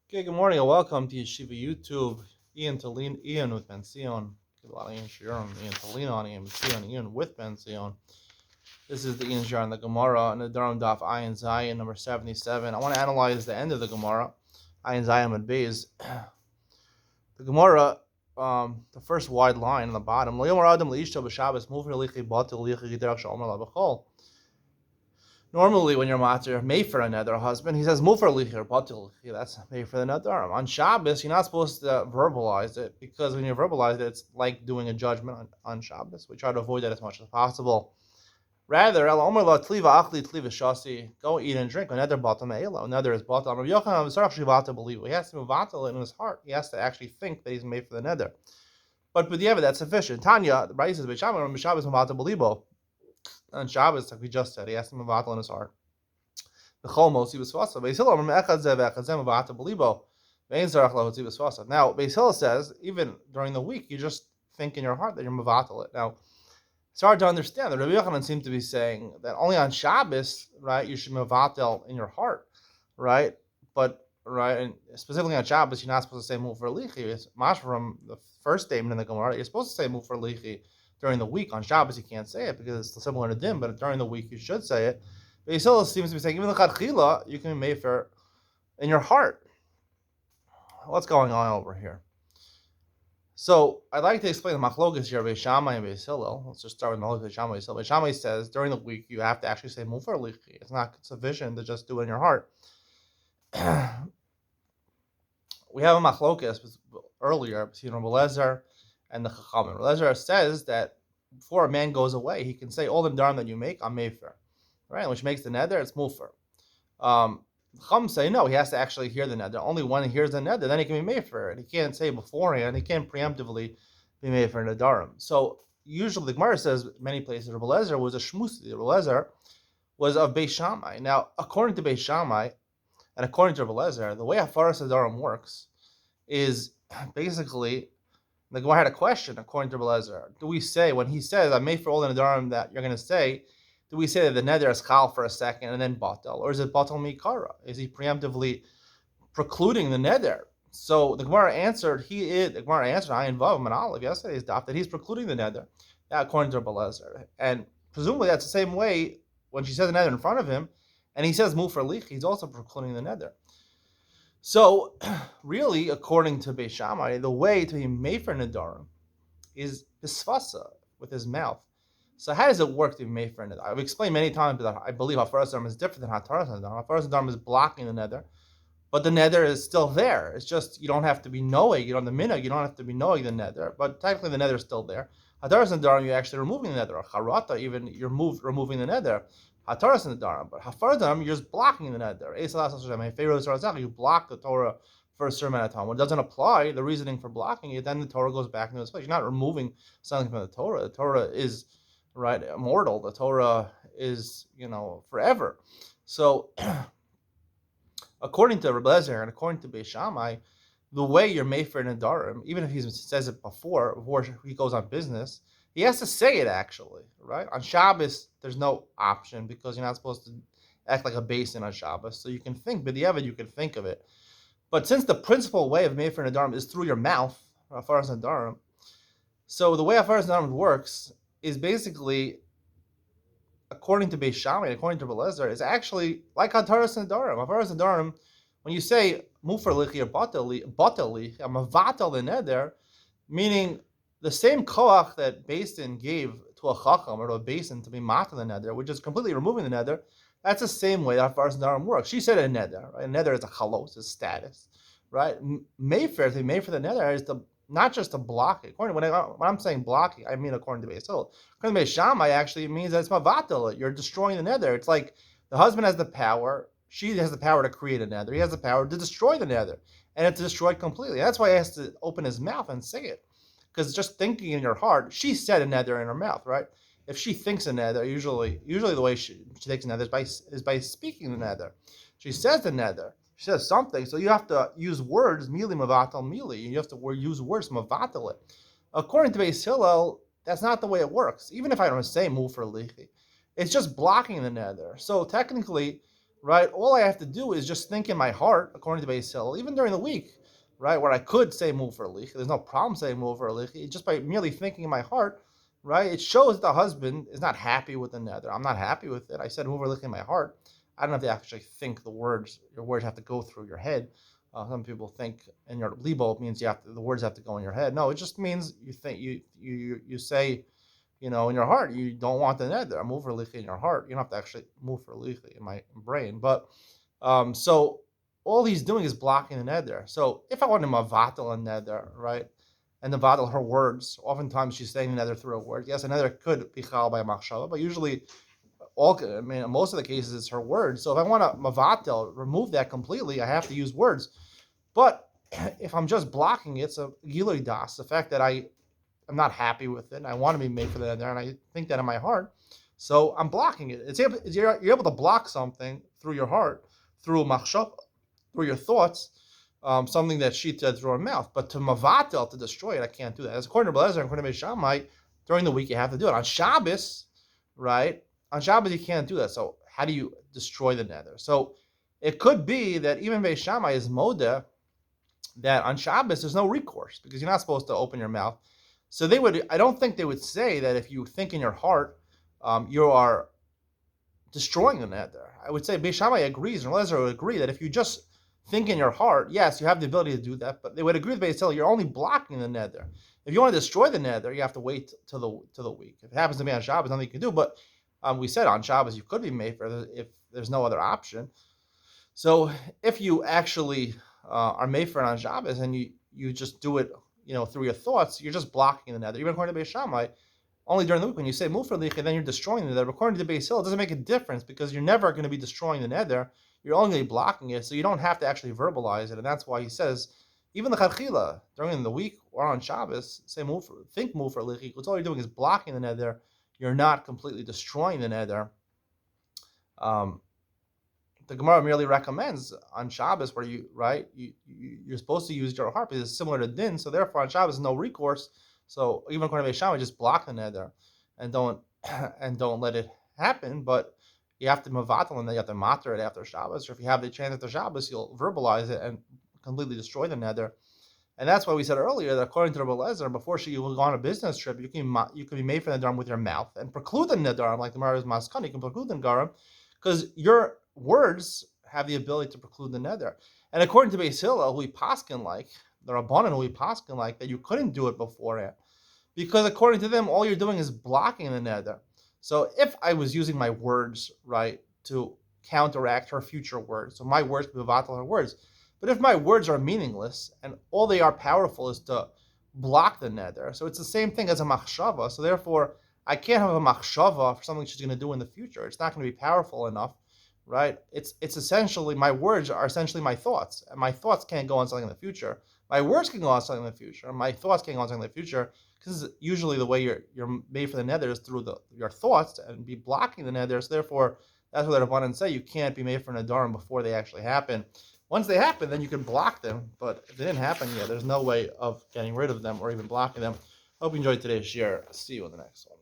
Okay, good morning and welcome to Yeshiva YouTube. Iyun with Benzion. Get a lot of Iyun Shiurim. Iyun Talin on Iyun Benzion. Iyun with Benzion. This is the Iyun Shir on the Gemara and the Durham Daf Ayin Zayin number 77. I want to analyze the end of the Gemara. Ayin Zayin and Beis. The Gemara, the first wide line on the bottom. Normally, when you're matir made for another husband, he says mufer lichir batil lichir. That's made for the nadarim. On Shabbos, you're not supposed to verbalize it because when you verbalize it, it's like doing a judgment on Shabbos. We try to avoid that as much as possible. Rather, el omer la tliva achli tliva shasi. Go eat and drink. Another batam eila. Another is batam. Rabbi Yochanan sarach shivata believe. He has to mevatel in his heart. He has to actually think that he's made for the nether. But b'diavad, that's sufficient. Tanya, the Brayis says b'shabbos mevatel belibo. On Shabbos, like we just said, he has to mevatel in his heart. The Cholmos he was fasa. Beis Hillel echad zeh ve'echad zeh mevatel belibo. Ve'in zarach lahotzi was fasa. Now Beis Hillel says even during the week you just think in your heart that you're mevatel it. Now it's hard to understand. The Rabbi Yochanan seemed to be saying that only on Shabbos, right, you should mevatel in your heart, right? But right, and specifically on Shabbos, you're not supposed to say mufer lichi. It's mash from the first statement in the Gemara. You're supposed to say mufer lichi during the week. On Shabbos, you can't say it because it's similar to din, but during the week, you should say it. But he still seems to be saying, even the chadchila, you can be mefer in your heart. What's going on over here? So I'd like to explain the machlokas here, Beis Shammai and Beis Hillel. Let's just start with the Beis Shammai. So Beis Shammai says during the week you have to actually say mufer lichi. It's not sufficient to just do it in your heart. We have a machlokas earlier between Rabbi Lezer and the Chachamim. Rabbi Lezer says that before a man goes away, he can say all the nedarim that you make on mefer, right? Which makes the neder, it's mufer. Chum say no, he has to actually hear the neder. Only when he hears the neder, then he can be mefer. And he can't say beforehand, he can't preemptively be mefer nedarim. So usually the Gemara says many places Rabbi Lezer was a shmusi. Rabbi Lezer was of Beis Shammai. Now, according to Beis Shammai and according to Rabbi Lezer, the way Hafaras nedarim works is basically the Gemara had a question according to Rabbi Lezer. Do we say when he says I made for all the nedarim that you're going to say? Do we say that the neder is chal for a second and then batal, or is it batal mikara? Is he preemptively precluding the neder? So the Gemara answered, Ayin Vav and Aleph yesterday's daf that he's precluding the neder, according to Rabbi Lezer, and presumably that's the same way when she says the neder in front of him, and he says mufer lich, he's also precluding the neder. So really, according to Beis Shammai, the way to be made for nedarim is bisfasa, with his mouth. So how does it work to be made for a neder? I've explained many times that I believe Hafaras nedarim is different than Hataras nedarim. Hafaras nedarim is blocking the neder, but the neder is still there. It's just you don't have to be knowing. You don't the minhag. You don't have to be knowing the neder, but technically the neder is still there. Hataras nedarim, you're actually removing the neder. Charata, even you're removing the neder. Hataras nedarim, but Hafaras nedarim, you're just blocking the neder. You block the Torah for a certain amount of time. When it doesn't apply, the reasoning for blocking it, then the Torah goes back into its place. You're not removing something from the Torah. The Torah is right, immortal. The Torah is, forever. So, according to Rabbi Lezer and according to Beis Shammai, the way you're made for nedarim, even if he says it before he goes on business, he has to say it actually, right? On Shabbos, there's no option because you're not supposed to act like a basin on Shabbos. So you can think, b'diavad, you can think of it. But since the principal way of made for nedarim is through your mouth, Hafaras nedarim, so the way Hafaras nedarim works is basically, according to Beis Shammai, according to Rabbi Lezer, is actually like Hataras nedarim. Hataras nedarim, when you say mufer lichi or batali, I'm a vatal the neder, meaning the same koach that Basin gave to a chacham or to a basin to be mata the neder, which is completely removing the neder. That's the same way that Hafaras nedarim works. She said a neder, right? A neder is a chalos, is status, right? Mefer, to be made for the neder is the not just to block it. When I'm saying blocking, I mean according to Beis Hillel. According to Beis Shammai, actually, it means that it's mavatal. You're destroying the neder. It's like the husband has the power. She has the power to create a neder. He has the power to destroy the neder. And it's destroyed completely. That's why he has to open his mouth and say it. Because just thinking in your heart, she said a neder in her mouth, right? If she thinks a neder, usually the way she takes a neder is by speaking the neder. She says the neder. She says something, so you have to use words, mili mavatal mili. You have to use words, mavatal it. According to Beis Hillel, that's not the way it works. Even if I don't say mufer lichi, it's just blocking the neder. So technically, right? All I have to do is just think in my heart, according to Beis Hillel, even during the week, right, where I could say move for a leach. There's no problem saying move for a leach. Just by merely thinking in my heart, right, it shows the husband is not happy with the nether. I'm not happy with it. I said move for a leach in my heart. I don't have to actually think the words. Your words have to go through your head. Some people think in your libo means the words have to go in your head. No, it just means you think you say, in your heart, you don't want the nether. Move for lichi in your heart. You don't have to actually move for lichi in my brain. But so all he's doing is blocking the nether. So if I want to mavatal a nether, right, and mavatal her words, oftentimes she's saying the nether through her words. Yes, a nether could be chal by a machshava, but usually in most of the cases it's her words. So if I want to mavatal, remove that completely, I have to use words. But if I'm just blocking it, it's a gilui das, the fact that I'm not happy with it, and I want to be made for that, and I think that in my heart, so I'm blocking it. You're able to block something through your heart, through machshava, through your thoughts, something that she said through her mouth. But to mavatel, to destroy it, I can't do that. As according to Belezer and according to Beis Shammai, during the week you have to do it. On Shabbos, right? On Shabbos you can't do that. So how do you destroy the nether? So it could be that even Beis Shammai is modeh that on Shabbos there's no recourse because you're not supposed to open your mouth. So I don't think they would say that if you think in your heart, you are destroying the nether. I would say Beis Shammai agrees, and Lezer would agree that if you just think in your heart, yes, you have the ability to do that, but they would agree with Beis Hillel, you're only blocking the nether. If you want to destroy the nether, you have to wait till the week. If it happens to be on Shabbos, nothing you can do. But we said on Shabbos you could be made for if there's no other option. So if you actually are made for it on Shabbos and you just do it, through your thoughts, you're just blocking the nether. Even according to Beis Shammai, only during the week when you say move for licha, then you're destroying the nether. According to Beis Hillel, it doesn't make a difference because you're never going to be destroying the nether. You're only going to be blocking it, so you don't have to actually verbalize it. And that's why he says, even the chachila during the week or on Shabbos, say move for licha. Because all you're doing is blocking the nether. You're not completely destroying the nether. The Gemara merely recommends on Shabbos where you're supposed to use your heart because it's similar to din. So therefore on Shabbos no recourse. So even according to Beis Shammai, just block the nether and don't let it happen. But you have to mavatal and then you have to matter it after Shabbos. Or if you have the chance after Shabbos, you'll verbalize it and completely destroy the nether. And that's why we said earlier that according to Rabbi Lezer, before you go on a business trip, you can be made for the nedarim with your mouth and preclude the nedarim, like the Gemara is maskan. You can preclude the nedarim because your words have the ability to preclude the nether. And according to Beis Hillel, who we paskin like, the Rabbanan who we paskin like, that you couldn't do it beforehand. Because according to them, all you're doing is blocking the nether. So if I was using my words, right, to counteract her future words, so my words could mevatel her words. But if my words are meaningless and all they are powerful is to block the nether, so it's the same thing as a machshava. So therefore, I can't have a machshava for something she's going to do in the future. It's not going to be powerful enough, right? It's essentially, my words are essentially my thoughts, and my thoughts can't go on something in the future. My words can go on something in the future. My thoughts can't go on something in the future because usually the way you're made for the nether is through your thoughts and be blocking the nether. So therefore, that's what the Rabbanan say. You can't be made for nedarim before they actually happen. Once they happen, then you can block them. But if they didn't happen yet, there's no way of getting rid of them or even blocking them. Hope you enjoyed today's share. See you in the next one.